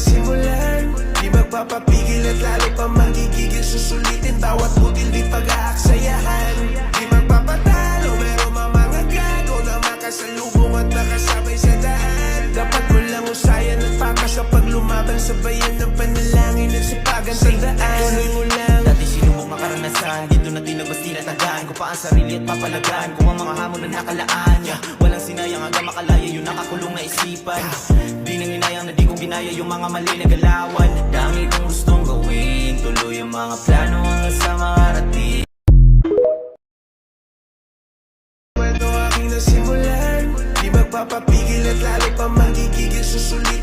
nasimulan. Di magpapapigil at lalo pa magigigil. Susulitin bawat butil di pag-aaksayahan. Di magpapatalo pero mga gago na makasalubong at makasabay sa daan. Dapat mo lang usayan at patas kapag lumaban. Sabayan ng panalangin at sipagan sa daan. Tuloy mo lang. Dati sinubok makaranasan, dito na tinagos tinatagaan ko pa ang sarili at papalagaan ko ang mga hamon na nakalaan. Walang sinayang hanggang makalaya yung nakakulong na isipan. Di nang inayang na di ko ginaya yung mga mali na galawan. Dami kong gustong gawin, tuloy ang mga plano hanggang sa makarating. Kwento aking nasimulan. Di magpapapigil at lalo pa magigigil. Susulitin